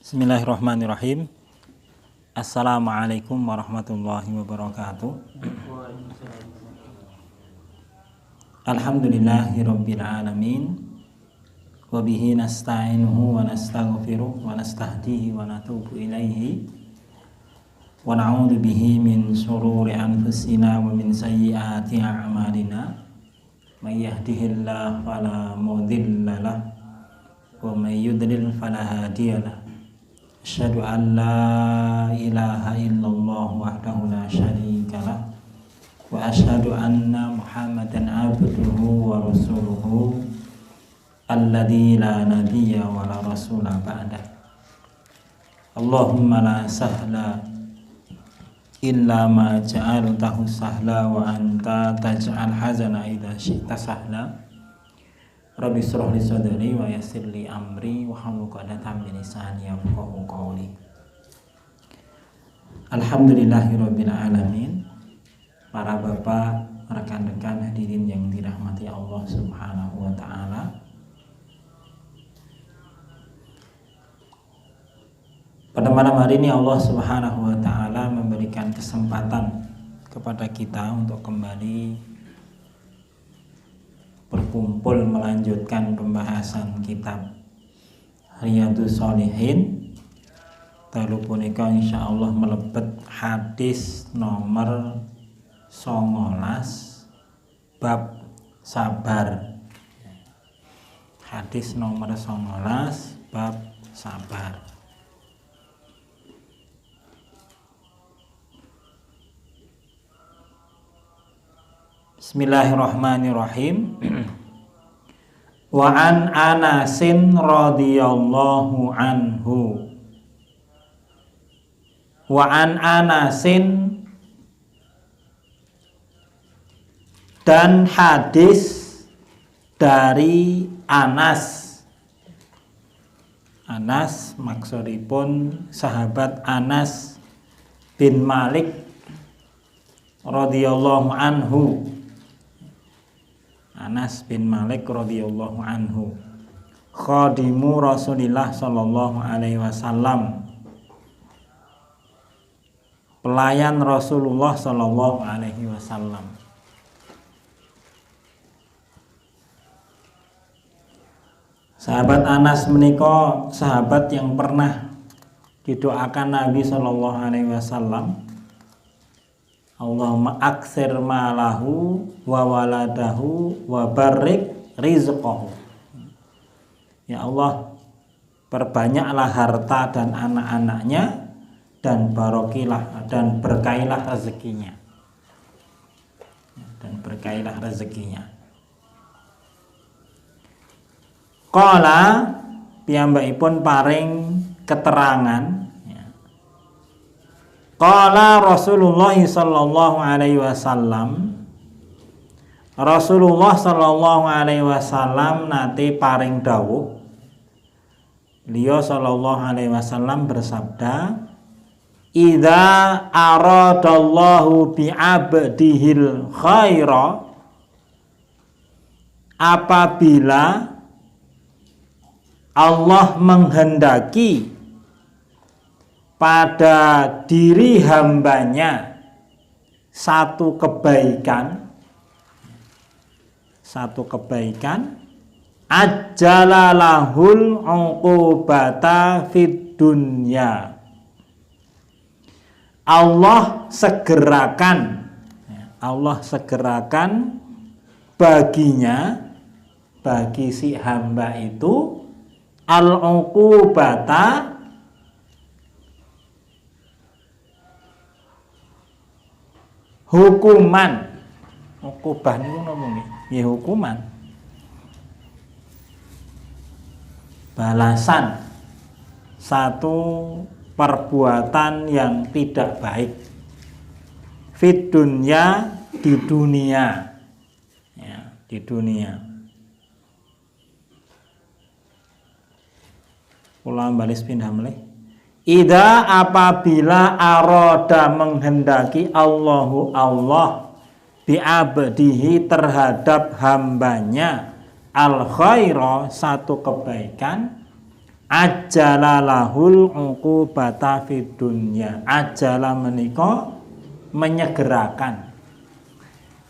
Bismillahirrahmanirrahim. Assalamualaikum warahmatullahi wabarakatuh. Alhamdulillahirabbil alamin. Wa bihi nasta'inuhu wa nastaghfiruh wa nastahdihi wa natubu ilaihi. Wa na'udzu bihi min shururi anfusina wa min sayyiati a'malina. May yahdihillahu fala mudilla lahu wa may yudlil fala hadiya lahu. Asyhadu an la ilaha illallah wahdahu la syarika lah wa asyhadu anna Muhammadan abduhu wa rasuluhu alladzi la nabiyya wa la rasula ba'dah. Allahumma la sahla illa ma ja'altahu sahla wa anta taj'al hazana idza syi'ta sahla. Rabbi shrah li sadri wa yassir li amri wa hlul 'uqdatam min lisani yafqahu qawli. Alhamdulillahirabbil alamin. Para bapak, rekan-rekan hadirin yang dirahmati Allah Subhanahu wa taala. Pada malam hari ini Allah Subhanahu wa taala memberikan kesempatan kepada kita untuk kembali berkumpul melanjutkan pembahasan kitab Riyadhus Shalihin. Dalu punika insyaallah melebet hadis nomor 19 bab sabar. Hadis nomor 19 bab sabar. Bismillahirrahmanirrahim. Wa an Anasin radhiyallahu anhu. Wa an Anasin, dan hadis dari Anas. Anas maksudipun sahabat Anas bin Malik radhiyallahu anhu. Anas bin Malik radhiyallahu anhu, khadimu Rasulillah sallallahu alaihi wasallam, pelayan Rasulullah sallallahu alaihi wasallam. Sahabat Anas menika sahabat yang pernah didoakan Nabi sallallahu alaihi wasallam, Allahumma aksir malahu wa waladahu wa barik rizqahu. Ya Allah, perbanyaklah harta dan anak-anaknya, dan barokilah dan berkailah rezekinya. Dan berkailah rezekinya. Qala, piyambakipun paring keterangan. Qala Rasulullah sallallahu alaihi wasallam, Rasulullah sallallahu alaihi wasallam nate paring dawuh. Beliau sallallahu alaihi wasallam bersabda, idza aradallahu bi 'abdihil khaira, apabila Allah menghendaki pada diri hambanya satu kebaikan, ajjalalahul uqubata fid dunya, Allah segerakan baginya, bagi si hamba itu, al-uqubata, hukuman. Ukubah niku napa nggih? Nggih hukuman. Balasan satu perbuatan yang tidak baik. Fit dunya, di dunia. Ya, di dunia. Kula balis pindah melih. Ida, apabila aroda menghendaki Allahu Allah bi'abdihi terhadap hambanya al khaira satu kebaikan, Ajalalahul uqubata fid dunya. Ajala menika menyegerakan.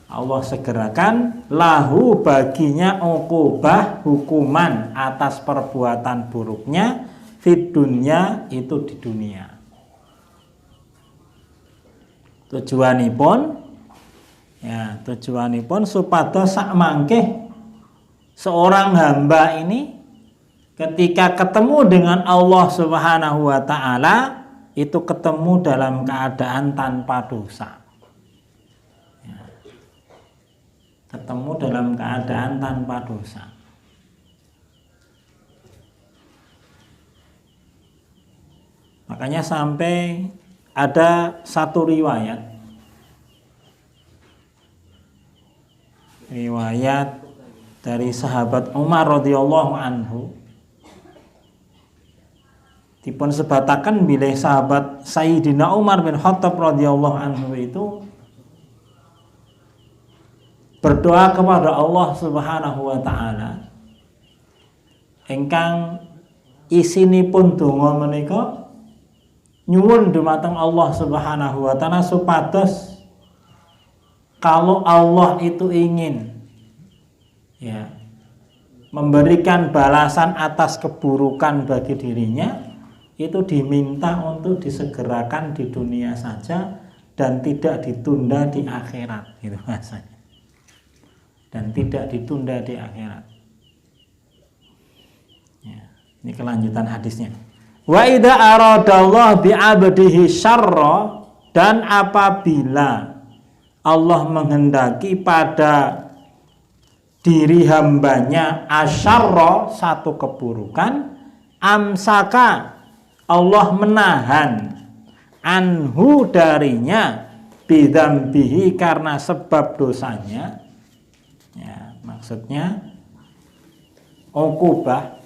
Allah segerakan lahu baginya uqubah hukuman atas perbuatan buruknya fid dunya itu di dunia. Tujuanipun supados sak mangke seorang hamba ini ketika ketemu dengan Allah Subhanahu wa taala itu ketemu dalam keadaan tanpa dosa. Ketemu dalam keadaan tanpa dosa. Makanya sampai ada satu riwayat dari sahabat Umar radhiyallahu anhu dipun sebataken bilih sahabat Sayyidina Umar bin Khattab radhiyallahu anhu itu berdoa kepada Allah Subhanahu wa taala ingkang isinipun donga menika nyuwun dumateng Allah Subhanahu wa taala supados kalau Allah itu ingin memberikan balasan atas keburukan bagi dirinya, itu diminta untuk disegerakan di dunia saja dan tidak ditunda di akhirat, gitu bahasanya. Dan tidak ditunda di akhirat. Ini kelanjutan hadisnya. Wa idza aradallahu bi 'abdihi syarra, dan apabila Allah menghendaki pada diri hambanya asyarra satu keburukan, amsaka Allah menahan anhu darinya bidzambihi karena sebab dosanya. Maksudnya uqubah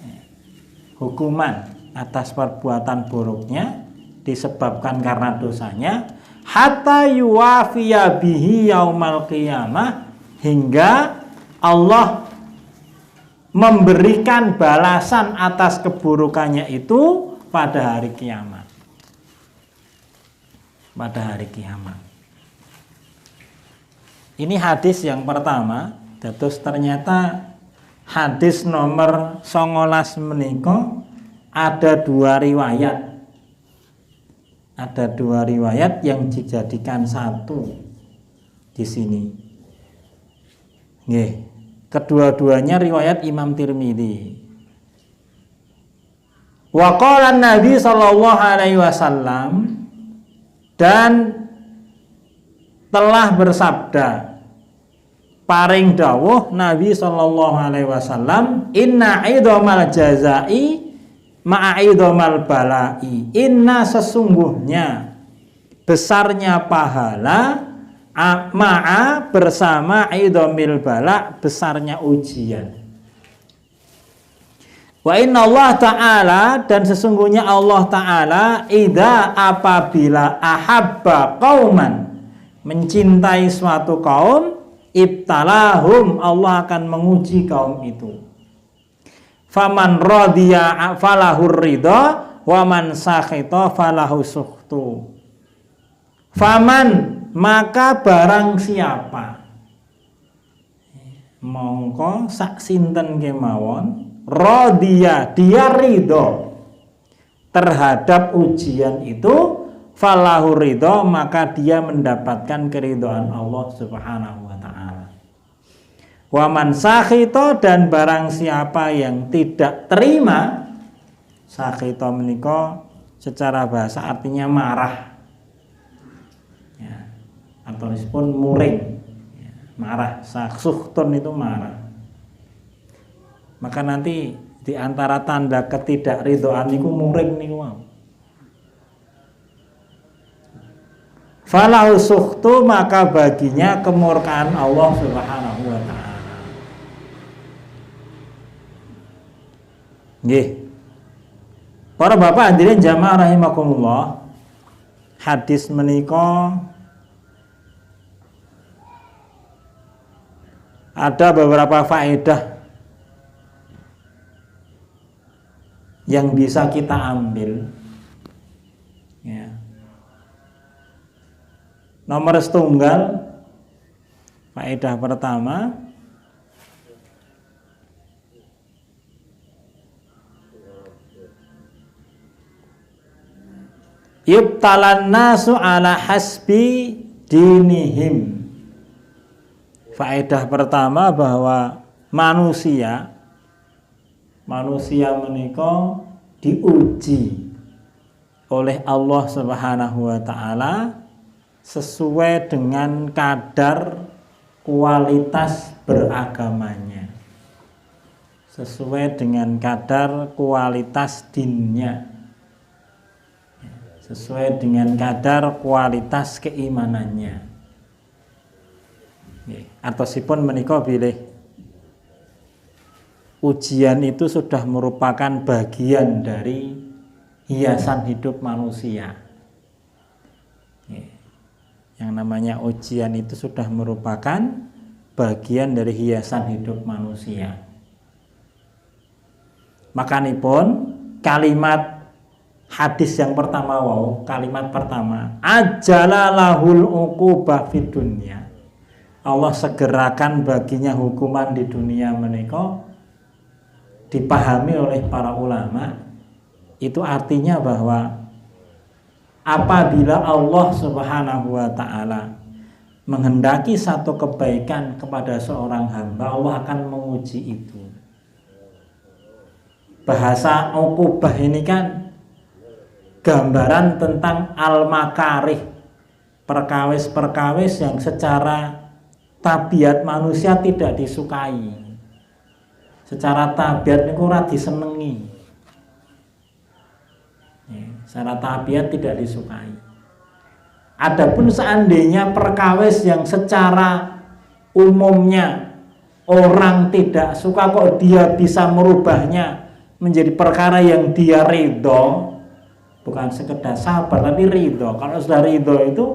hukuman atas perbuatan buruknya disebabkan karena dosanya, hatta yuwafiya bihi yaumal qiyamah, hingga Allah memberikan balasan atas keburukannya itu pada hari kiamat. Pada hari kiamat. Ini hadis yang pertama. Terus ternyata hadis nomor 19 menika ada dua riwayat. Ada dua riwayat yang dijadikan satu di sini. Nggih. Kedua-duanya riwayat Imam Tirmidzi. Wa qala Nabi sallallahu alaihi wasallam, dan telah bersabda paring dawuh Nabi sallallahu alaihi wasallam, inna idhamal jazai ma'a idhamal balai. Inna sesungguhnya besarnya pahala ma'a bersama idhamil bala besarnya ujian. Wa inna Allah ta'ala, dan sesungguhnya Allah ta'ala idza apabila ahabba qauman mencintai suatu kaum, ibtalahum Allah akan menguji kaum itu. Faman radiya falahur ridha wa man sakhita falahu sukhtu. Faman maka barang siapa, mongko sak sinten kemawon radiya dia ridho terhadap ujian itu, falahu ridha maka dia mendapatkan keridhaan Allah Subhanahu wa taala. Wa man sakhita, dan barang siapa yang tidak terima, sakhita menika secara bahasa artinya marah. Atau disebut muring. Marah, saksuhtun itu marah. Maka nanti di antara tanda ketidakridhaan niku muring niku mau. Falahu sukhtu, maka baginya kemurkaan Allah Subhanahu wa taala. Nggih. Para bapak hadirin jamaah rahimakumullah, hadis menika ada beberapa faedah yang bisa kita ambil. Ya. Nomor setunggal, faedah pertama, yubtalan nasu ala hasbi dinihim. Faedah pertama bahwa manusia menika diuji oleh Allah Subhanahu wa taala sesuai dengan kadar kualitas beragamanya, sesuai dengan kadar kualitas dinnya, sesuai dengan kadar kualitas keimanannya. Artosipun menika bilih ujian itu sudah merupakan bagian dari hiasan hidup manusia. Yang namanya ujian itu sudah merupakan bagian dari hiasan hidup manusia. Makanipun kalimat hadis yang pertama kalimat pertama, ajalalahul uqubah fid dunya. Allah segerakan baginya hukuman di dunia menika, dipahami oleh para ulama, itu artinya bahwa apabila Allah Subhanahu wa taala menghendaki satu kebaikan kepada seorang hamba, Allah akan menguji itu. Bahasa uqubah ini kan gambaran tentang al-makarih, perkawis-perkawis yang secara tabiat manusia tidak disukai, secara tabiat niku ora disenengi, secara tabiat tidak disukai. Adapun seandainya perkawis yang secara umumnya orang tidak suka, kok dia bisa merubahnya menjadi perkara yang dia ridho, bukan sekedar sabar tapi ridho. Kalau sudah ridho itu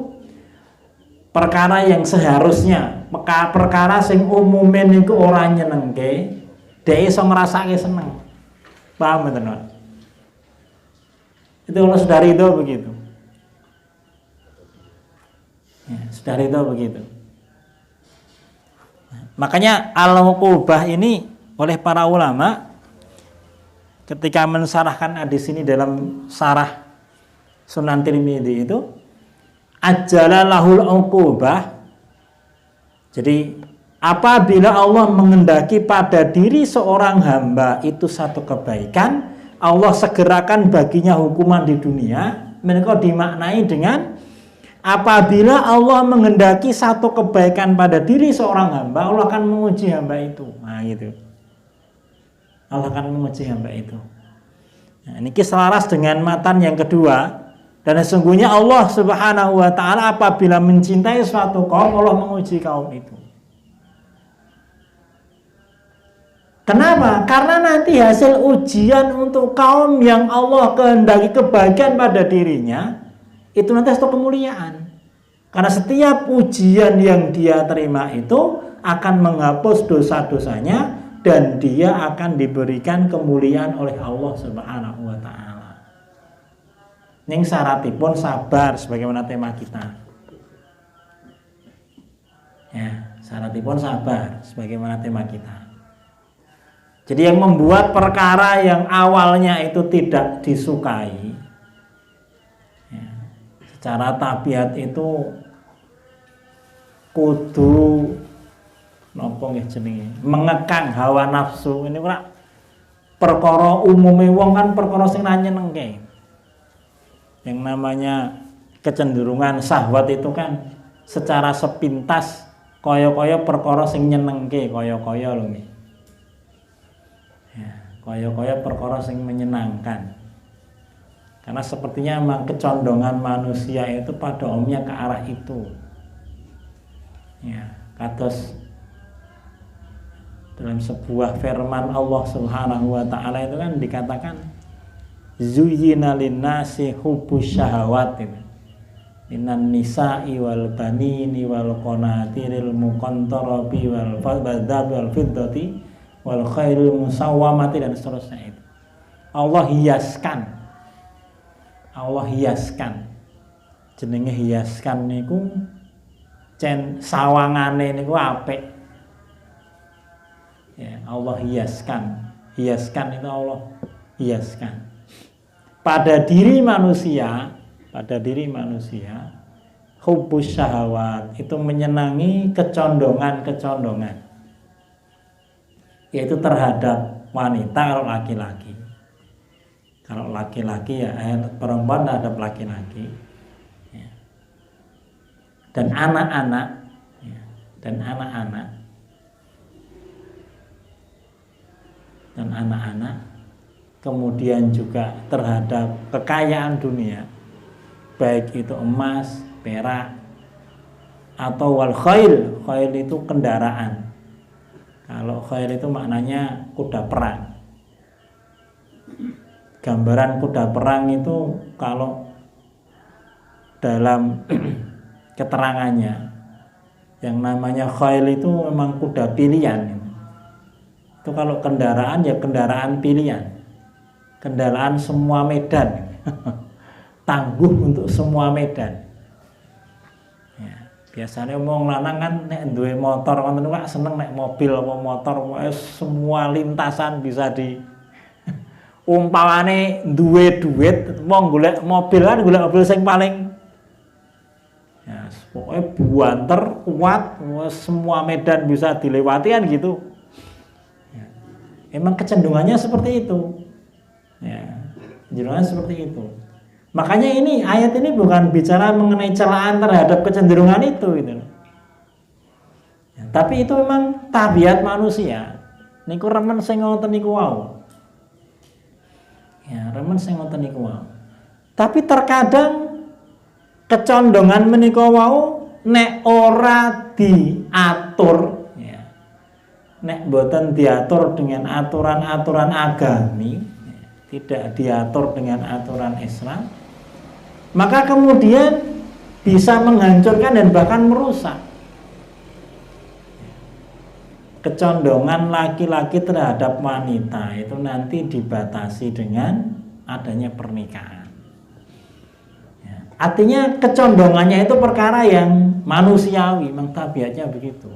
perkara yang seharusnya, perkara sing umumen niku ora nyenengke, dhek iso ngrasake seneng. Paham mboten, Pak? Itu kalau sudah ridho begitu. Ya, sudah ridho begitu. Makanya al-uqubah ini oleh para ulama ketika mensyarahkan hadis ini dalam syarah Sunan Tirmidzi itu, ajalalahul uqubah. Jadi apabila Allah mengendaki pada diri seorang hamba itu satu kebaikan, Allah segerakan baginya hukuman di dunia. Mereka dimaknai dengan apabila Allah mengendaki satu kebaikan pada diri seorang hamba, Allah akan menguji hamba itu. Nah gitu, Allah akan menguji hamba itu. Nah, ini selaras dengan matan yang kedua. Dan sesungguhnya Allah Subhanahu wa taala apabila mencintai suatu kaum, Allah menguji kaum itu. Kenapa? Karena nanti hasil ujian untuk kaum yang Allah kehendaki kebaikan pada dirinya, itu nanti satu kemuliaan. Karena setiap ujian yang dia terima itu akan menghapus dosa-dosanya dan dia akan diberikan kemuliaan oleh Allah Subhanahu wa taala. Ning syaratipun sabar sebagaimana tema kita. Ya, syaratipun sabar sebagaimana tema kita. Jadi yang membuat perkara yang awalnya itu tidak disukai, ya, secara tabiat itu kudu napa nggih jenenge, mengekang hawa nafsu. Ini ora perkara umume wong kan perkara sing nyenengke. Yang namanya kecenderungan syahwat itu kan secara sepintas kaya-kaya perkara sing nyenengke, kaya-kaya lho nggih. Ya, kaya-kaya perkara sing menyenangkan. Karena sepertinya memang kecondongan manusia itu pada umumnya ke arah itu. Ya, kados dalam sebuah firman Allah Subhanahu wa taala itu kan dikatakan zuyyina linnasi hubbus syahawat minan nisa'i wal banini wal qanatiril muqantarati wal fadhabi wal fiddati wal khairil musawwamati dan seterusnya itu. Allah hiaskan. Allah hiaskan. Jenenge hiaskan niku cen sawangane niku apik. Ya, Allah hiaskan. Hiaskan itu Allah hiaskan. Pada diri manusia, hubbus syahawat itu menyenangi kecondongan-kecondongan. Yaitu terhadap wanita kalau laki-laki. Kalau laki-laki ya perempuan terhadap laki-laki. Ya. Dan anak-anak, ya. Dan anak-anak, kemudian juga terhadap kekayaan dunia, baik itu emas, perak, atau wal khail. Khail itu kendaraan. Kalau khail itu maknanya kuda perang. Gambaran kuda perang itu kalau dalam keterangannya, yang namanya khail itu memang kuda pilihan. Itu kalau kendaraan ya kendaraan pilihan, kendaraan semua medan, tangguh untuk semua medan. Ya, biasanya wong lanang kan nek duwe motor ngoten Pak seneng nek mobil apa motor semua lintasan bisa di umpamane duwe duit wong golek mobil kan golek mobil sing paling ya pokoknya buanter kuat semua medan bisa dilewati kan gitu. Emang kecenderungannya seperti itu, ya, kecenderungannya seperti itu. Makanya ini ayat ini bukan bicara mengenai celaan terhadap kecenderungan itu, gitu. Ya, tapi itu memang tabiat manusia. Niku remen sing ngoten niku wau. Ya, remen sing ngoten niku wau. Tapi terkadang kecondongan menika wau nek ora diatur. Nek boten diatur dengan aturan-aturan agami, tidak diatur dengan aturan Islam, maka kemudian bisa menghancurkan dan bahkan merusak. Kecondongan laki-laki terhadap wanita itu nanti dibatasi dengan adanya pernikahan. Artinya kecondongannya itu perkara yang manusiawi, memang tabiatnya begitu.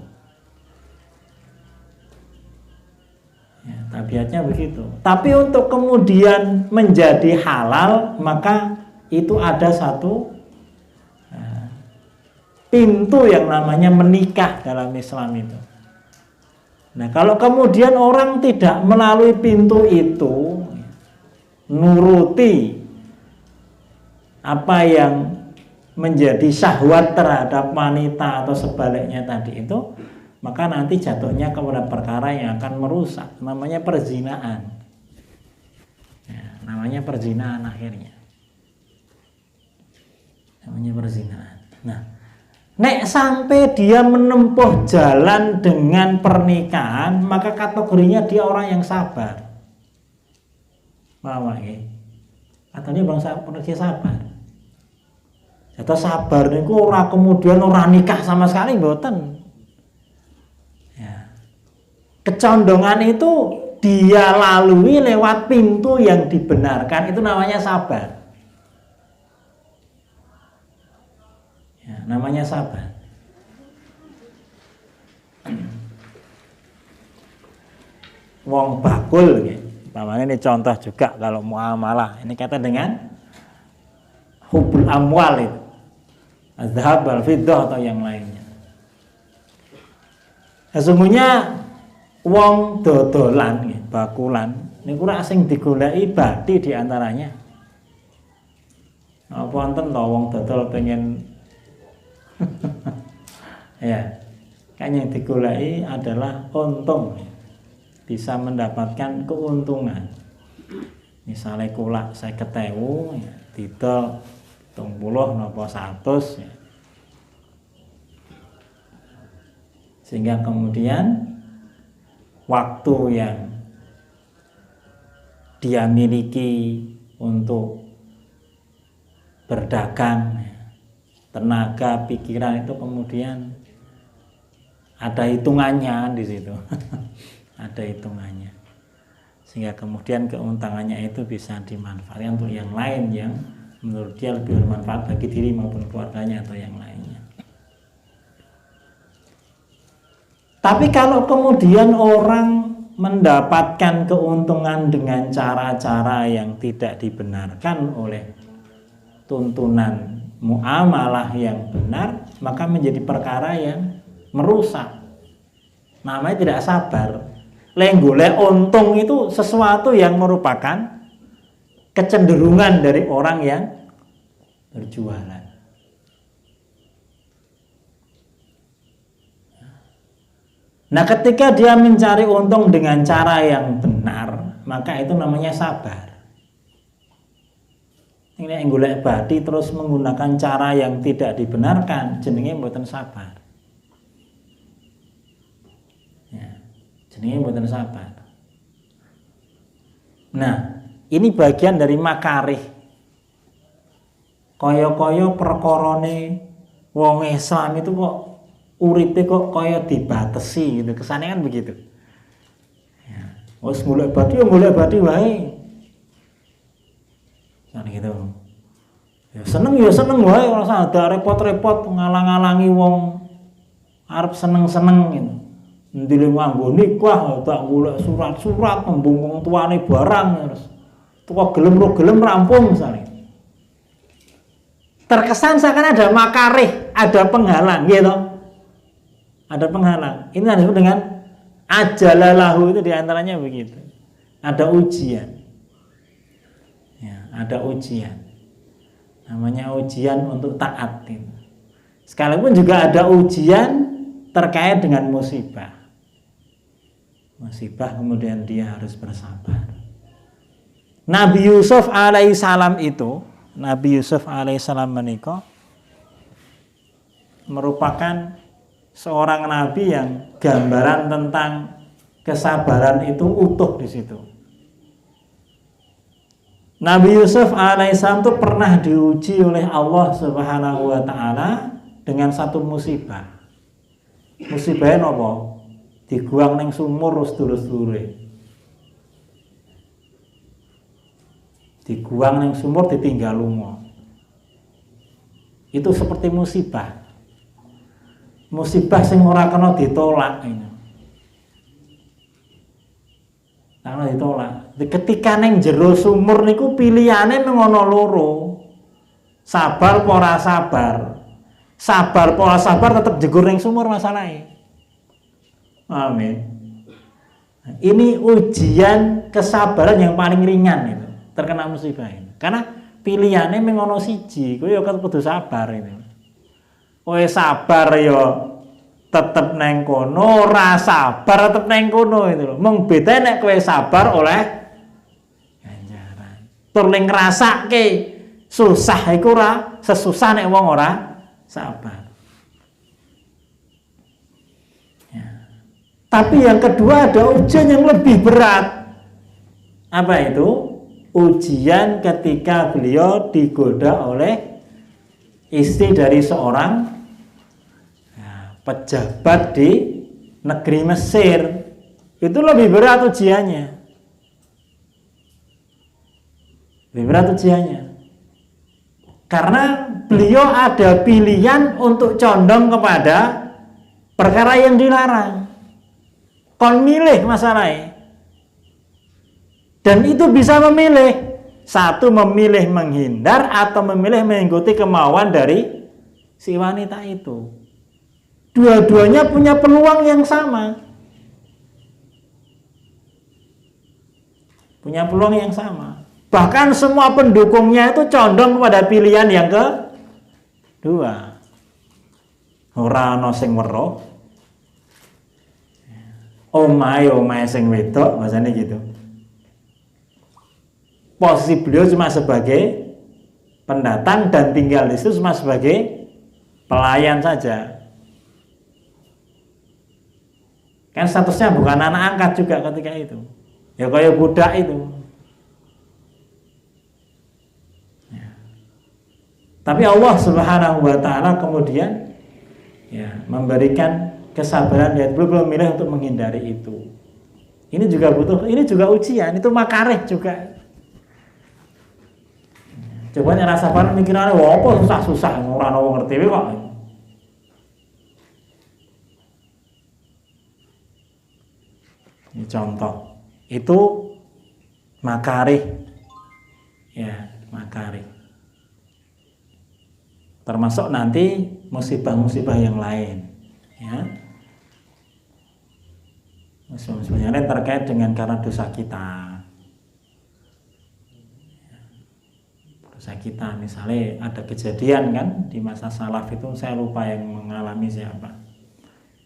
Ya, tabiatnya begitu. Tapi untuk kemudian menjadi halal, maka itu ada satu pintu yang namanya menikah dalam Islam itu. Nah, kalau kemudian orang tidak melalui pintu itu, nuruti apa yang menjadi syahwat terhadap wanita atau sebaliknya tadi itu, maka nanti jatuhnya kepada perkara yang akan merusak, namanya perzinaan. Ya, namanya perzinaan akhirnya. Namanya perzinaan. Nah, nek sampai dia menempuh jalan dengan pernikahan, maka kategorinya dia orang yang sabar. Paham ya? Atau dia bangsa manusia sabar. Atau sabar niku ora kemudian ora nikah sama sekali mboten. Kecondongan itu dia lalui lewat pintu yang dibenarkan, itu namanya sabar. Ya, namanya sabar. Wong bakul, umpamanya ini contoh juga kalau muamalah. Ini kata dengan hubul amwal itu, azhab al-fiddah atau yang lainnya. Sesungguhnya wong dodolan, bakulan, niku ora sing digoleki bathi diantaranya. Apa wonten to wong dodol pengen ya, kan yang digoleki adalah untung, bisa mendapatkan keuntungan. Misalnya kulak 50.000 ya, didol 30 napa 100 ya. Sehingga kemudian waktu yang dia miliki untuk berdagang, tenaga, pikiran itu kemudian ada hitungannya di situ. Ada hitungannya. sehingga kemudian keuntungannya itu bisa dimanfaatkan untuk yang lain yang menurut dia lebih bermanfaat bagi diri maupun keluarganya atau yang lainnya. Tapi kalau kemudian orang mendapatkan keuntungan dengan cara-cara yang tidak dibenarkan oleh tuntunan muamalah yang benar, maka menjadi perkara yang merusak. Namanya tidak sabar. Golek untung itu sesuatu yang merupakan kecenderungan dari orang yang berjualan. Nah, ketika dia mencari untung dengan cara yang benar, maka itu namanya sabar. Ini yang golek badi terus menggunakan cara yang tidak dibenarkan, jenenge mboten sabar. Ya, jenenge mboten sabar. Nah, ini bagian dari makarih. Kaya-kaya perkorone wong Islam itu kok uripe kok kaya dibatesi gitu, kesannya kan begitu. Ya, wis golek badi ya golek badi wae. Kan gitu. Ya seneng wae ora usah ada repot-repot ngalang-alangi wong arep seneng-seneng gitu. Ndile nganggo nikah tak golek surat-surat tembung wong tuane barang terus. Tuwa gelem ro gelem rampung misalnya. Terkesan seakan ada makarih, ada penghalang gitu. Ada penghalang. Ini disebut dengan ajalalahu, itu diantaranya begitu. Ada ujian. Ya, ada ujian. Namanya ujian untuk taat. Sekalipun juga ada ujian terkait dengan musibah. Musibah kemudian dia harus bersabar. Nabi Yusuf alaihissalam itu, Nabi Yusuf alaihissalam menikah merupakan seorang nabi yang gambaran tentang kesabaran itu utuh di situ. Nabi Yusuf alaihissalam itu pernah diuji oleh Allah Subhanahu wa taala dengan satu musibah. Musibahnya apa? Diguang ning sumur sedulur-sedulure. Diguang ning sumur ditinggal lunga. Itu seperti musibah. Musibah sing ora kena ditolak ini. Karena ditolak. Ketika neng jero sumur niku pilihane mengono loro. Sabar apa ora sabar. Sabar apa ora sabar tetap jegur neng sumur masalahnya. Amin. Ini ujian kesabaran yang paling ringan itu terkena musibah ini. Karena pilihannya mengono siji, kowe ya kudu sabar itu. Kowe sabar ya tetep neng kono, ora sabar tetep neng kono itu lho. Mung beda nek kowe sabar oleh ganjaran. Tur ning ngrasake susah iku ora sesusah nek wong ora sabar. Ya. Tapi yang kedua ada ujian yang lebih berat. Apa itu? Ujian ketika beliau digoda oleh istri dari seorang pejabat di negeri Mesir. Itu lebih berat ujiannya. Lebih berat ujiannya. Karena beliau ada pilihan untuk condong kepada perkara yang dilarang. Kon milih masalahnya. Dan itu bisa memilih. Satu memilih menghindar atau memilih mengikuti kemauan dari si wanita itu. Dua-duanya punya peluang yang sama. Punya peluang yang sama. Bahkan semua pendukungnya itu condong kepada pilihan yang kedua. Ora ana sing weruh. Omahe sing wedok, bahasanya gitu. Posisi beliau cuma sebagai pendatang dan tinggal di situ cuma sebagai pelayan saja. Kan statusnya bukan anak angkat juga ketika itu. Ya kayak budak itu. Ya. Tapi Allah Subhanahu wa taala kemudian ya memberikan kesabaran, dia belum milih untuk menghindari itu. Ini juga butuh, ini juga ujian, itu makarih juga. Coba nek rasa sabar mikirane wah apa susah-susah ora ono wong ngerti kok. Ini contoh. Itu makarih. Ya, makarih. Termasuk nanti musibah-musibah yang lain, ya. Musibah-musibah yang lain terkait dengan karena dosa kita. Dosa kita, misalnya ada kejadian kan di masa salaf itu, saya lupa yang mengalami siapa.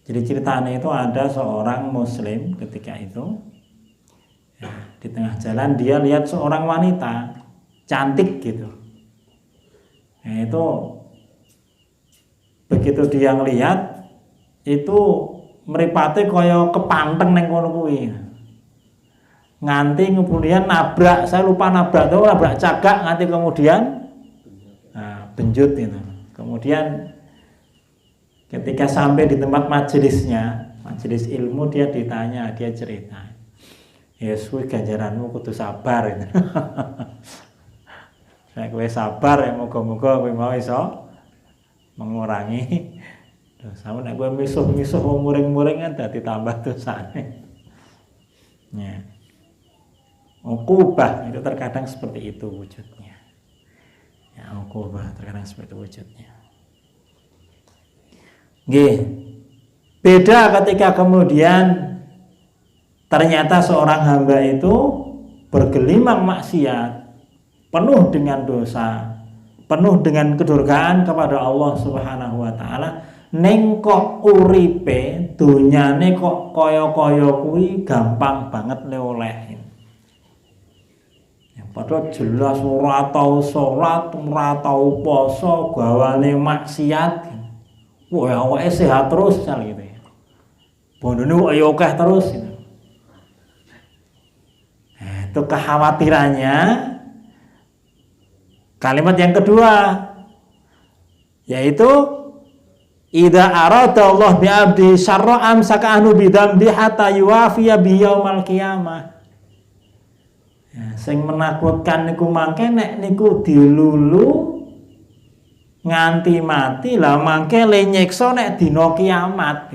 Jadi ceritanya itu ada seorang muslim ketika itu, ya, di tengah jalan dia lihat seorang wanita cantik gitu. Nah, itu begitu dia ngelihat itu mripate kaya kepanteng neng kono kuwi. Nganti kemudian nabrak, saya lupa nabrak atau nabrak cagak, nganti kemudian benjut itu. Kemudian ketika sampai di tempat majelisnya, majelis ilmu, dia ditanya, dia cerita, ya suwi ganjaranmu kudu sabar itu. Saya kowe sabar ya, moga-moga kowe mau iso mengurangi dosa. Nek kowe misuh-misuh wong muring-muring kan dadi tambah dosane. Ya. Uqubah itu terkadang seperti itu wujudnya. Ya, uqubah terkadang seperti itu wujudnya. Nggih. Beda ketika kemudian ternyata seorang hamba itu bergelimang maksiat, penuh dengan dosa, penuh dengan kedurgaan kepada Allah Subhanahu wa taala, ning kok uripe donyane kok kaya-kaya kuwi gampang banget le oleh. Padahal jelas ora tau salat, ora tau poso, gawane maksiat. Wah, awake sehat terus sal gitu ya. Bondone kok ya akeh terus gitu. Nah, itu kekhawatirannya. Kalimat yang kedua yaitu idza arada Allah bi 'abdi syarra amsaka anhu bidzambi hatta yuwafiya bi yaumal qiyamah. Ya, sing menakutkan niku mangke nek niku dilulu nganti mati lah mangke le nyiksa nek dina kiamat.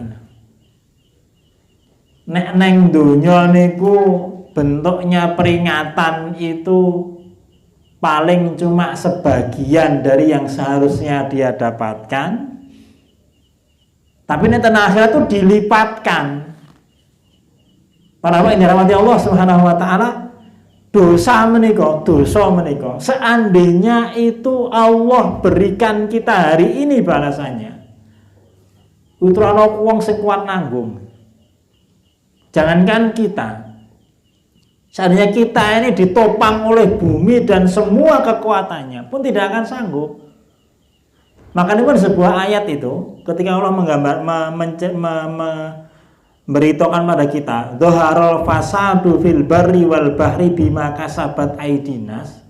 Nek neng donya niku bentuknya peringatan itu paling cuma sebagian dari yang seharusnya dia dapatkan, tapi nek ten akhirat itu dilipatkan. Para hamba yang dirahmati Allah Subhanahu wa taala, dosa menika seandainya itu Allah berikan kita hari ini balasannya, utrana wong sing kuat nanggung. Jangankan kita, seandainya kita ini ditopang oleh bumi dan semua kekuatannya pun tidak akan sanggup. Makanya pun sebuah ayat itu ketika Allah beritahukan pada kita, dhaharal fasadu fil barri wal bahri bima kasabat aidinas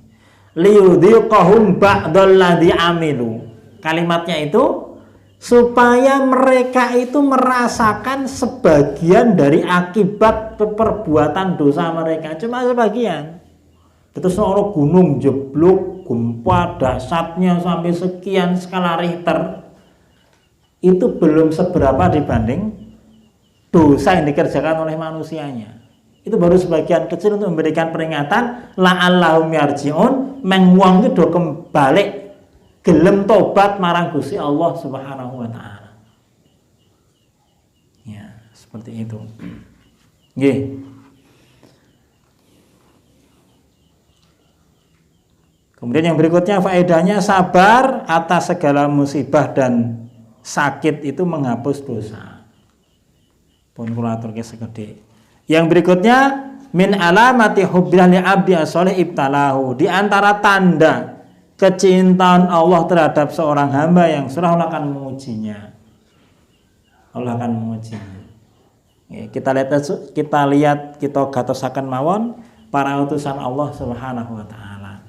liyudhiqahum ba'dal ladzi amilu. Kalimatnya itu supaya mereka itu merasakan sebagian dari akibat perbuatan dosa mereka, cuma sebagian. Terus ono gunung jeblok, gempa dahsyatnya sampai sekian skala Richter, itu belum seberapa dibanding dosa yang dikerjakan oleh manusianya. Itu baru sebagian kecil untuk memberikan peringatan la'allahum yarji'un, meng wong iki do kembali gelem tobat marang Gusti Allah Subhanahu wa taala. Ya, seperti itu. Nggih. Kemudian yang berikutnya faedahnya sabar atas segala musibah dan sakit itu menghapus dosa. Pun kula aturke segede. Yang berikutnya min alamati hubbillah li 'abdi as-shalih ibtalahu, di antara tanda kecintaan Allah terhadap seorang hamba yang surah Allah akan mengujinya. Allah akan mengujinya. Kita lihat kita gatosaken mawon para utusan Allah Subhanahu wa taala.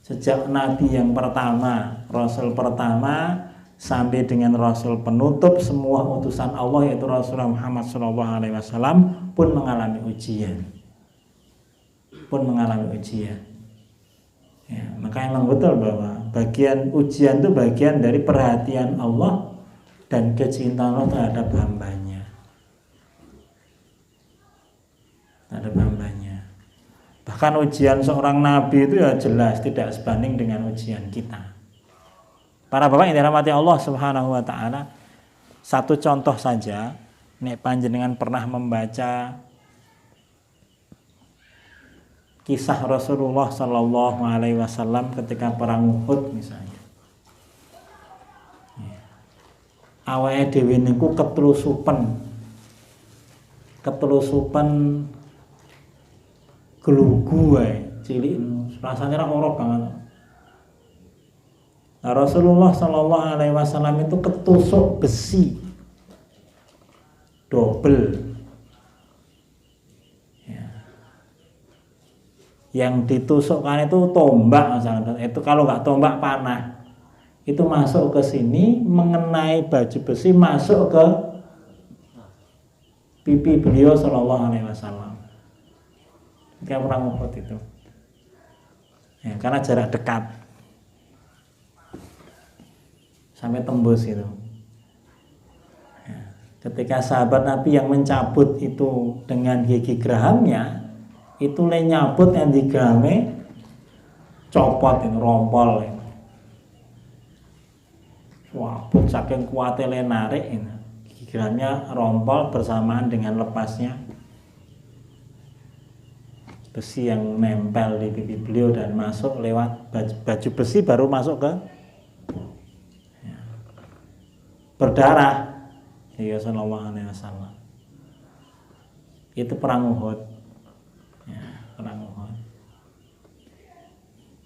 Sejak nabi yang pertama, rasul pertama sampai dengan Rasul penutup semua utusan Allah yaitu Rasulullah Muhammad SAW pun mengalami ujian. Ya, maka emang betul bahwa bagian ujian itu bagian dari perhatian Allah dan kecintaan Allah terhadap hambanya. Bahkan ujian seorang nabi itu ya jelas tidak sebanding dengan ujian kita. Para bapak yang dirahmati Allah Subhanahu wa taala, satu contoh saja, nek panjenengan pernah membaca kisah Rasulullah sallallahu alaihi wasallam ketika perang Uhud misalnya. Awake dhewe niku ketelusupen gelugu wae, cilik rasane ra ora banget. Nah, Rasulullah Shallallahu Alaihi Wasallam itu ketusuk besi double, ya. Yang ditusukkan itu tombak misalnya. Itu kalau nggak tombak panah, itu masuk ke sini mengenai baju besi, masuk ke pipi beliau Shallallahu Alaihi Wasallam. Ketika perang Uhud itu, ya, karena jarak dekat. Sampai tembus itu. Ya. Ketika sahabat Nabi yang mencabut itu dengan gigi gerahamnya, itu le nyabut yang di gerahame copot itu, rompol itu. Wabut saking kuatnya le narik itu. Gigi gerahamnya rompol bersamaan dengan lepasnya besi yang nempel di pipi beliau dan masuk lewat baju besi baru masuk ke berdarah. Ya sallallahu alaihi wasallam. Itu perang Uhud. Ya, perang Uhud.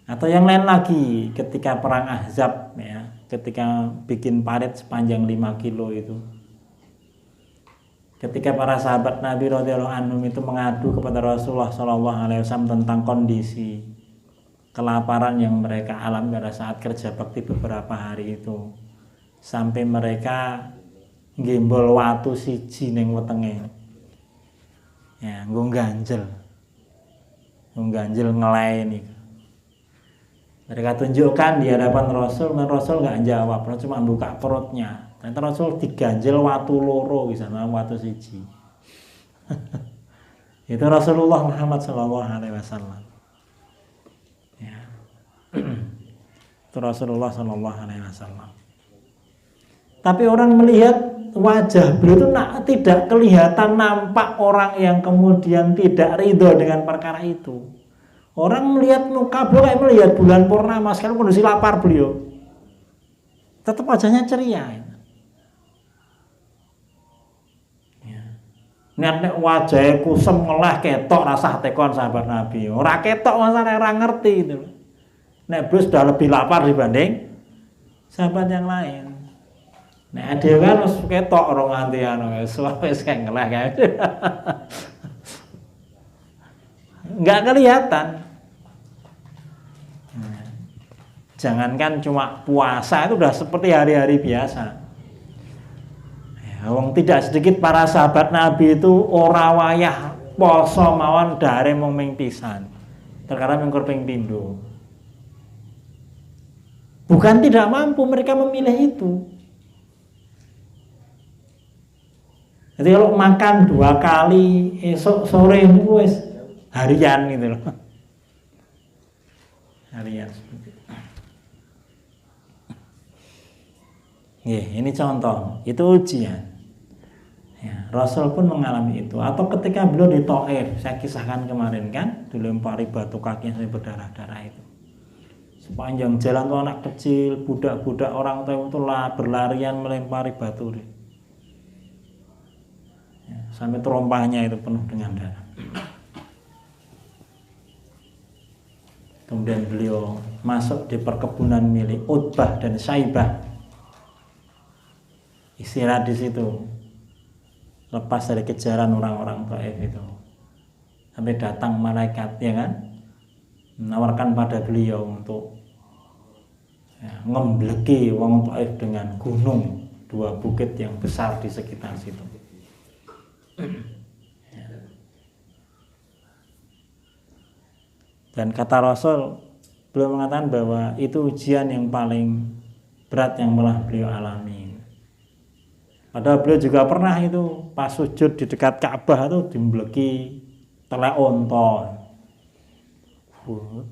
Atau yang lain lagi ketika perang Ahzab ya, ketika bikin parit sepanjang 5 kilo itu. Ketika para sahabat Nabi radhiyallahu anhum itu mengadu kepada Rasulullah sallallahu alaihi wasallam tentang kondisi kelaparan yang mereka alami pada saat kerja bakti beberapa hari itu. Sampai mereka nggembol watu siji ning wetenge. Ya, nggo ganjel ngelain. Mereka tunjukkan di hadapan Rasul, dan Rasul nggak jawab, Rasul cuma buka perutnya. Ternyata Rasul diganjel watu loro bisa watu siji. Itu Rasulullah Muhammad SAW. Ya. Itu Rasulullah SAW. Tapi orang melihat wajah beliau itu tidak kelihatan nampak orang yang kemudian tidak ridho dengan perkara itu. Orang melihat muka beliau kayak melihat bulan purnama, sekarang kondisi lapar beliau. Tetap wajahnya ceria. Ya. Nek wajahnya kusem ngelah ketok rasa tekon sahabat Nabi. Ora ketok masalah ora ngerti itu. Nek beliau sudah lebih lapar dibanding sahabat yang lain. Nah, dia kan harus ketok orang nganti wis kayak ngelah kayak. Enggak kelihatan. Jangankan cuma puasa itu udah seperti hari-hari biasa. Ya, wong tidak sedikit para sahabat Nabi itu ora wayah poso mawon dare mung ming pisan. Terkadang mengkur ping pindho. Bukan tidak mampu, mereka memilih itu. Jadi kalau makan 2 kali esok sore itu wis harian gitu loh. Harian seperti itu. Ini contoh, itu ujian. Ya, Rasul pun mengalami itu. Atau ketika beliau di Thaif, saya kisahkan kemarin kan, dilempari batu kakinya sampai berdarah-darah itu. Sepanjang jalan tuh anak kecil, budak-budak orang Thaif itu berlarian melempari batu. Ya, sampai terompahnya itu penuh dengan darah. Kemudian beliau masuk di perkebunan milik Utbah dan Syaibah, istirahat di situ, lepas dari kejaran orang-orang Taif itu. Sampai datang malaikat, ya kan, menawarkan pada beliau untuk ya, ngembleki wong Taif dengan gunung, 2 bukit yang besar di sekitar situ. Ya. Dan kata Rasul, beliau mengatakan bahwa itu ujian yang paling berat yang telah beliau alami. Padahal beliau juga pernah itu pas sujud di dekat Ka'bah itu dimbleki telek onto.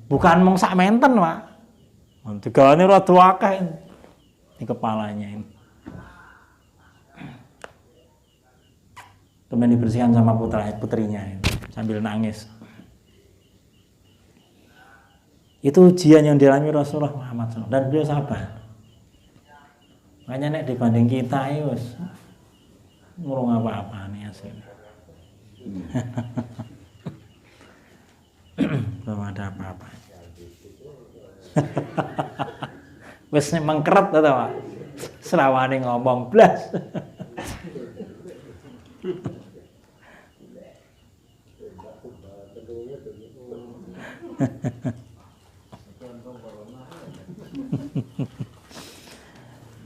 Bukan mung sak menten, Pak. Digawane rada akeh di kepalanya ini. Kemudian dibersihkan sama putrinya itu, sambil nangis. Itu ujian yang dialami Rasulullah Muhammad SAW, dan beliau sabar. Makanya nek dibanding kita yus ngurung apa-apa nih hasilnya. Belum ada apa-apa. Wes mengkeret to, Pak. Serawane ngomong blas.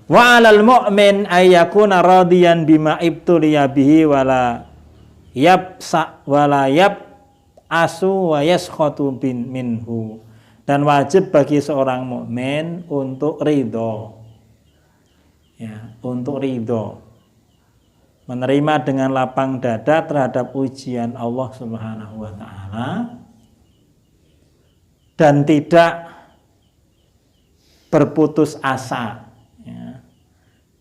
Wa 'alal mu'min ay yakuna radiyan bima ibtuliya bihi wala yabsa wala yab asu wa yaskhatu minhu. Dan wajib bagi seorang mukmin untuk ridho. Ya, untuk ridho. Menerima dengan lapang dada terhadap ujian Allah Subhanahu wa taala dan tidak berputus asa. Ya.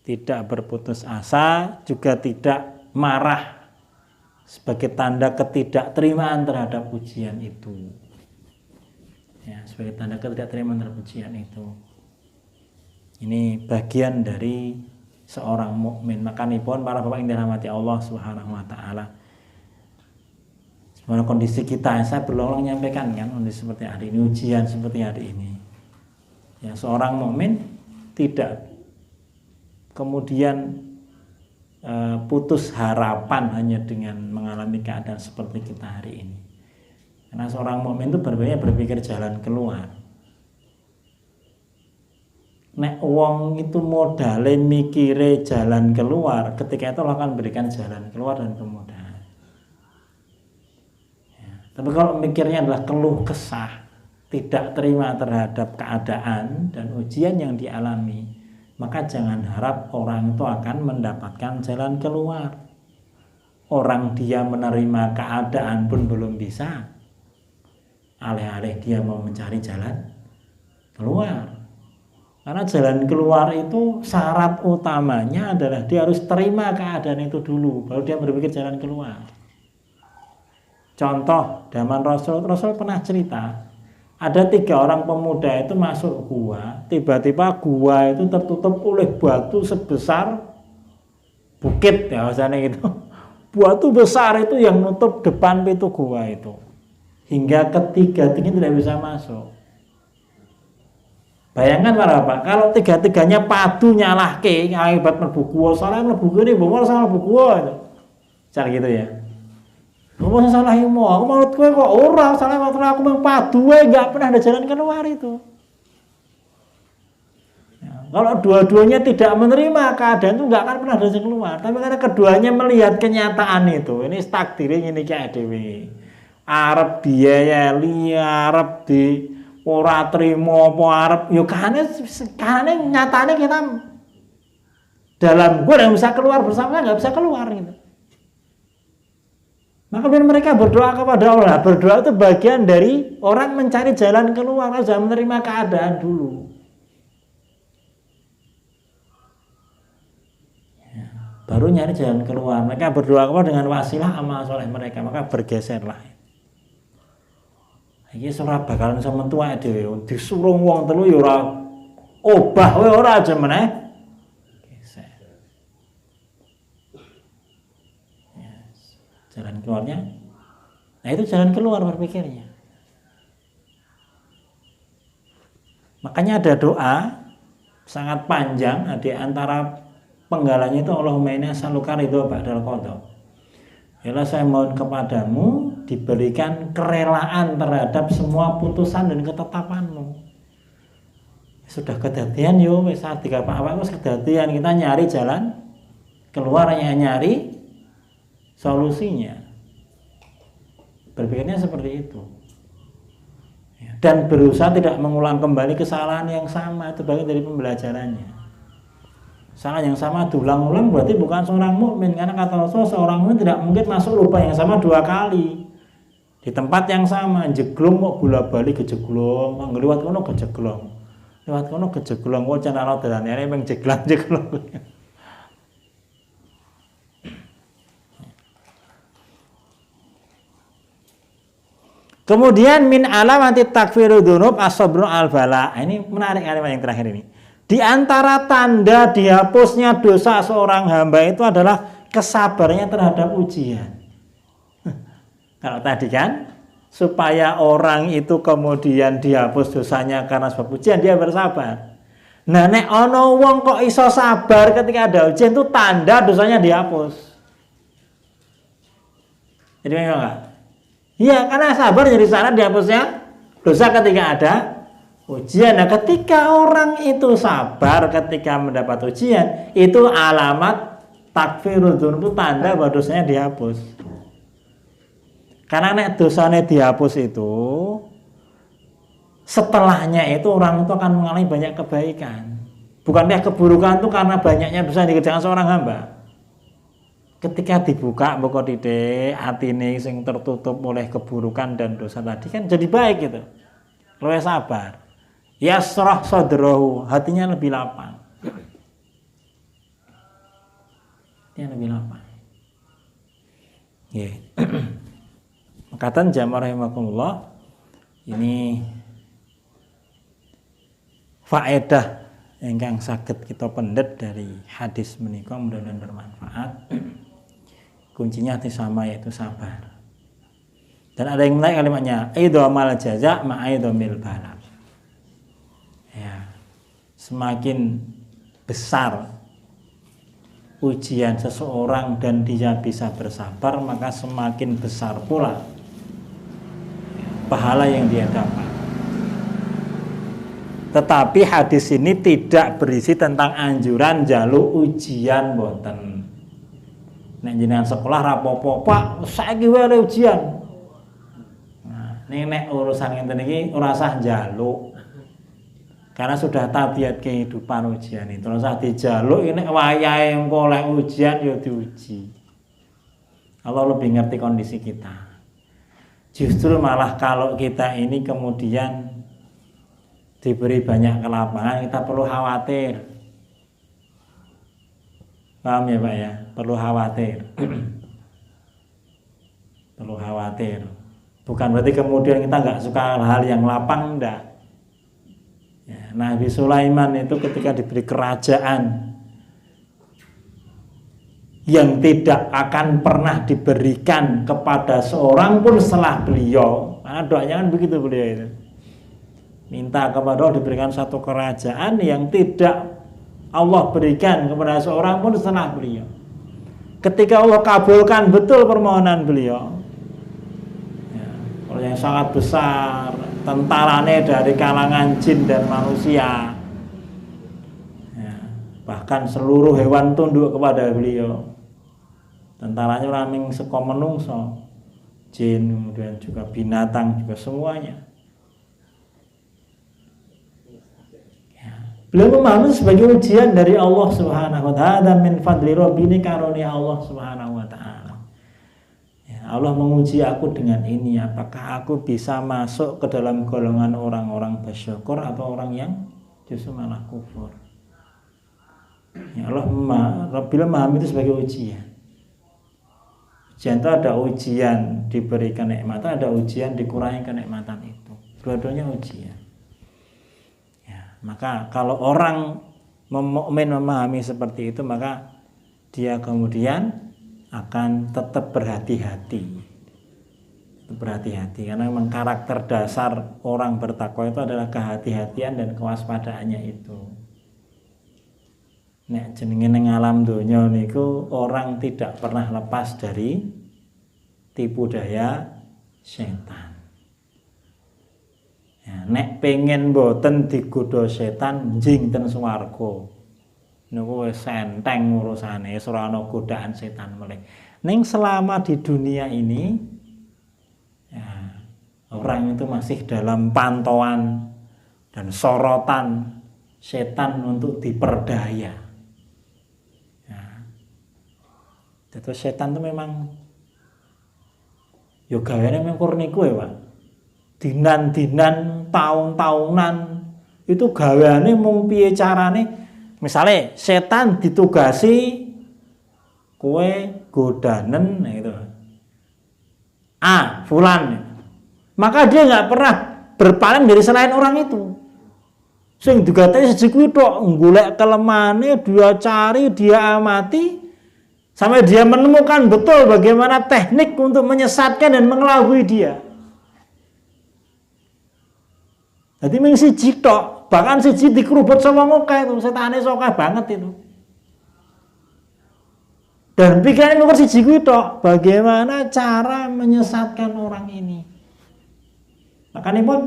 Tidak berputus asa, juga tidak marah sebagai tanda ketidakterimaan terhadap ujian itu. Ya, sebagai tanda ketidakterimaan terhadap ujian itu. Ini bagian dari seorang mukmin. Makanipun para bapak yang dirahmati Allah Subhanahu wa taala. Sebenarnya kondisi kita, saya berulang menyampaikan kan, kondisi seperti hari ini, ujian seperti hari ini. Ya, seorang mukmin tidak kemudian putus harapan hanya dengan mengalami keadaan seperti kita hari ini. Karena seorang mukmin itu berpikir jalan keluar. Nek wong itu modale mikire jalan keluar, ketika itu Allah akan berikan jalan keluar dan kemudahan. Ya, tapi kalau mikirnya adalah keluh kesah, tidak terima terhadap keadaan dan ujian yang dialami, maka jangan harap orang itu akan mendapatkan jalan keluar. Orang dia menerima keadaan pun belum bisa, alih-alih dia mau mencari jalan keluar. Karena jalan keluar itu syarat utamanya adalah dia harus terima keadaan itu dulu, baru dia berpikir jalan keluar. Contoh, zaman Rasul pernah cerita, ada 3 orang pemuda itu masuk gua, tiba-tiba gua itu tertutup oleh batu sebesar bukit, ya misalnya gitu. Batu besar itu yang nutup depan pintu gua itu, hingga ketiga-tiganya tidak bisa masuk. Bayangkan para bapak, kalau 3-tiganya padu nyalahke akibat mlebu gua, salah mlebu gua ini, bawa salah mlebu gua itu. Cara gitu ya. Kamu salah ilmu, aku menurut gue kok orang salah waktu aku mengpadu, nggak pernah ada jalan keluar itu. Ya, kalau dua-duanya tidak menerima keadaan itu nggak akan pernah ada jalan keluar. Tapi karena keduanya melihat kenyataan itu, ini takdirnya ini kayak dewi. Arab diayali, Arab di ora trimo apa arep yo kane nyatane kita dalam gua yang bisa keluar bersama nggak bisa keluar gitu. Maka mereka berdoa kepada Allah. Berdoa itu bagian dari orang mencari jalan keluar, harus menerima keadaan dulu. Ya, baru nyari jalan keluar. Mereka berdoa kepada dengan wasilah amal soleh mereka, maka bergeserlah. Iki ora bakalan sama tua dhewe, disuruh wong telu ya ora obah wae ora aja meneh. Geser. Yes. Jalan keluarnya. Nah, itu jalan keluar berpikirnya. Makanya ada doa sangat panjang di antara penggalanya itu Allahumma inni as'aluka ridho ba'dal qada. Yalah saya mohon kepadamu diberikan kerelaan terhadap semua putusan dan ketetapanmu. Sudah kedadian yo wis tiga apa wis kedadian, kita nyari jalan keluarnya, nyari solusinya. Berpikirnya seperti itu. Dan berusaha tidak mengulang kembali kesalahan yang sama, itu bagian dari pembelajarannya. Kesalahan yang sama diulang-ulang berarti bukan seorang mukmin, karena kata Rasul seorang mukmin tidak mungkin masuk lubang yang sama 2 kali. Di tempat yang sama, jeglong kok bola-balik kejeglong, ngliwat kono kejeglong. Lewat kono kejeglong, kok jan ana dalane emang jeglang-jeglong. Kemudian min alamati takfiru dzunub as-sabru al-bala. Ini menarik kalimat yang terakhir ini. Di antara tanda dihapusnya dosa seorang hamba itu adalah kesabarannya terhadap ujian. Kalau tadi kan supaya orang itu kemudian dihapus dosanya karena sebab ujian, dia bersabar. Nah, nek ono wong kok iso sabar ketika ada ujian, itu tanda dosanya dihapus. Jadi enggak? Iya, karena sabar jadi syarat dihapusnya dosa ketika ada ujian. Nah, ketika orang itu sabar ketika mendapat ujian, itu alamat takfirul dzunub, itu tanda bahwa dosanya dihapus. Karena nek dosanya dihapus itu, setelahnya itu orang itu akan mengalami banyak kebaikan. Bukannya keburukan itu karena banyaknya dosa yang dikerjakan seorang hamba. Ketika dibuka buka titik atine sing tertutup oleh keburukan dan dosa tadi kan jadi baik gitu. Luwih sabar. Yasrah sadrahu, hatinya lebih lapang. Hatinya lebih lapang. Nggih. Makatan jamaah rahimakumullah, ini faedah ingkang saged kita pendet dari hadis menika, mudah-mudahan bermanfaat. Kuncinya sama, yaitu sabar. Dan ada yang menarik kalimatnya, idhamal jaza ma'idhamil bala. Ya, semakin besar ujian seseorang dan dia bisa bersabar, maka semakin besar pula pahala yang dia dapat. Tetapi hadis ini tidak berisi tentang anjuran jaluk ujian, boten. Nek jenengan sekolah rapopo, Pak, saiki wae ujian. Nah, nek urusan ngenten iki ora usah njaluk. Karena sudah tabiat kehidupan ujian itu. Ora usah dijaluk, nek wayahe engko oleh ujian ya diuji. Allah lebih ngerti kondisi kita. Justru malah kalau kita ini kemudian diberi banyak kelapangan, kita perlu khawatir. Paham ya Pak ya? Perlu khawatir. Perlu khawatir. Bukan berarti kemudian kita nggak suka hal yang lapang, enggak. Ya, Nabi Sulaiman itu ketika diberi kerajaan yang tidak akan pernah diberikan kepada seorang pun setelah beliau, karena doanya kan begitu beliau itu, minta kepada Allah diberikan satu kerajaan yang tidak Allah berikan kepada seorang pun setelah beliau. Ketika Allah kabulkan betul permohonan beliau, ya, Allah yang sangat besar, tentaranya dari kalangan jin dan manusia, ya, bahkan seluruh hewan tunduk kepada beliau. Tentaranya raming seko menungso, jin, kemudian juga binatang, juga semuanya. Beliau memahami sebagai ujian dari Allah Subhanahu wa ta'ala, min fadli rabbi, ini karunia Allah Subhanahu wa ta'ala. Ya, Allah menguji aku dengan ini, apakah aku bisa masuk ke dalam golongan orang-orang bersyukur atau orang yang justru malah kufur. Ya, Allah memahami itu sebagai ujian. Ujian itu ada ujian diberi kenikmatan, ada ujian dikurangi kenikmatan itu. Dua-duanya ujian. Ya, maka kalau orang mukmin memahami seperti itu, maka dia kemudian akan tetap berhati-hati. Berhati-hati karena memang karakter dasar orang bertakwa itu adalah kehati-hatian dan kewaspadaannya itu. Nek jenenge ning alam donya niku orang tidak pernah lepas dari tipu daya setan. Ya, nek pengen mboten digodha setan njing ten swarga. Niku wis enteng urusane, ora ana godaan setan meleh. Ning selama di dunia ini ya, orang itu masih dalam pantauan dan sorotan setan untuk diperdaya. Ya. Jadi setan itu memang yo gaweane mengkur niku ya, Pak. Dinan-dinan, tahun-tahunan itu gaweane mung piye carane. Misale setan ditugasi kowe godanen gitu. Fulan. Maka dia nggak pernah berpaling dari selain orang itu. Sing digatai siji kuwi tok, golek kelemahane, dia cari, dia amati sampai dia menemukan betul bagaimana teknik untuk menyesatkan dan mengelabui dia. Jadi mung siji tok, bahkan siji dikerubut sama ngokeh itu, setane sokeh banget itu. Dan pikiran nomor siji kuwi tok, bagaimana cara menyesatkan orang ini. Makanya pun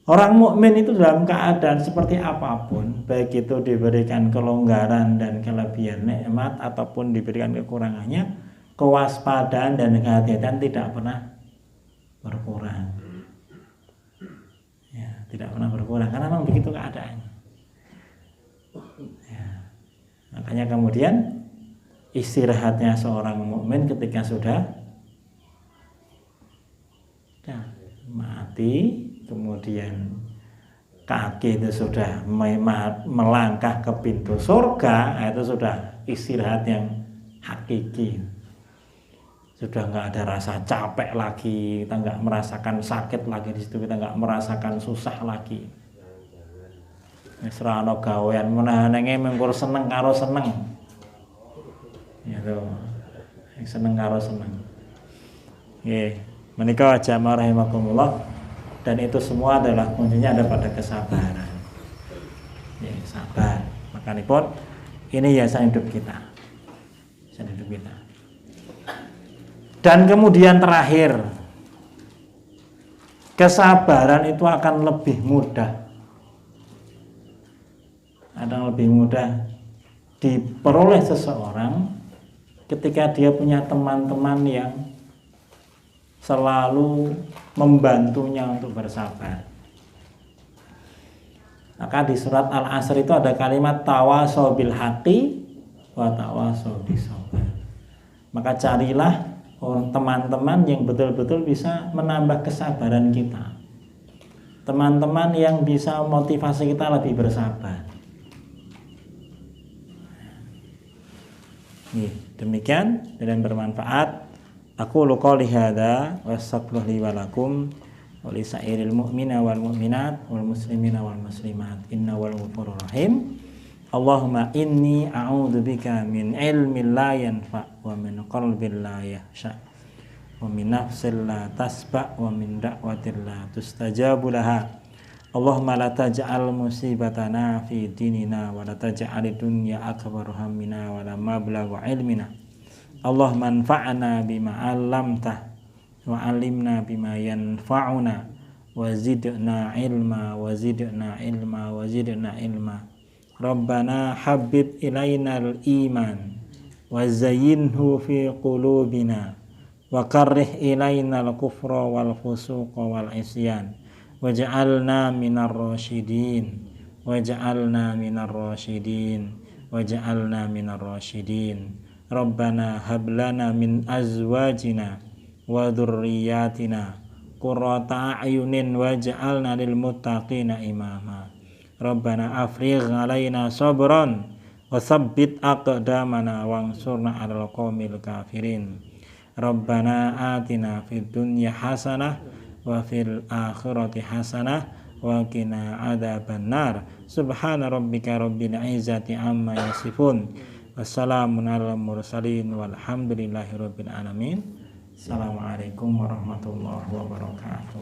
orang mukmin itu dalam keadaan seperti apapun, baik itu diberikan kelonggaran dan kelebihan nikmat ataupun diberikan kekurangannya, kewaspadaan dan kehati-hatian tidak pernah berkurang. Ya, tidak pernah berkurang karena memang begitu keadaannya. Ya. Makanya kemudian istirahatnya seorang mukmin ketika sudah mati, kemudian kaki itu sudah melangkah ke pintu surga, itu sudah istirahat yang hakiki. Sudah nggak ada rasa capek lagi, kita nggak merasakan sakit lagi di situ, kita nggak merasakan susah lagi. Wis ora ana gawean menahane mengkur seneng karo seneng. Gitu. Seneng karo seneng. Nggih. Menika jamaah rahimakumullah, dan itu semua adalah kuncinya ada pada kesabaran. Ya, sabar. Makanipun ini hiasan hidup kita. Hiasan hidup kita. Dan kemudian terakhir, kesabaran itu akan lebih mudah. Akan lebih mudah diperoleh seseorang ketika dia punya teman-teman yang selalu membantunya untuk bersabar. Maka di surat Al-Asr itu ada kalimat tawasau bil haqqi wa tawasau bis sabr. Maka carilah teman-teman yang betul-betul bisa menambah kesabaran kita. Teman-teman yang bisa motivasi kita lebih bersabar. Demikian dan bermanfaat. Aku qouli hadza wa astaghfiru li wa lakum wa li sa'iril mu'mina wal mu'minat wal muslimina wal muslimat innahu ghafurur rahim. Allahumma inni a'udzubika min ilmin la yanfa wa min qalbin la yahsha wa min nafsin la tasba wa min da'watin la tustajabu laha. Allahumma la taj'al musibatana fi dinina wa la taj'alid dunya akbar hammina wa la mablagha ilmina. Allahumma anfa'na bima 'allamta wa 'allimna bima yanfa'una wa zidna ilma wa zidna ilma wa zidna ilma. Rabbana habbib ilainal iman wa zayyinhu fi qulubina wa karrih ilainal kufra wal fusuqa wal isyan waj'alna minar rasyidin waj'alna minar rasyidin waj'alna minar rasyidin. Rabbana hablana min azwajina wa dzurriyyatina qurrata a'yunin waj'alna lil muttaqina imama. Rabbana afrigh 'alaina sabran wa tsabbit aqdamana wansurna 'alal qaumil kafirin. Rabbana atina fid dunya hasanah wa fil akhirati hasanah wa qina adzabannar. Subhana rabbika rabbil izzati amma yasifun. Wassalamun ala mursalin walhamdulillahi rabbil alamin. Assalamualaikum warahmatullahi wabarakatuh.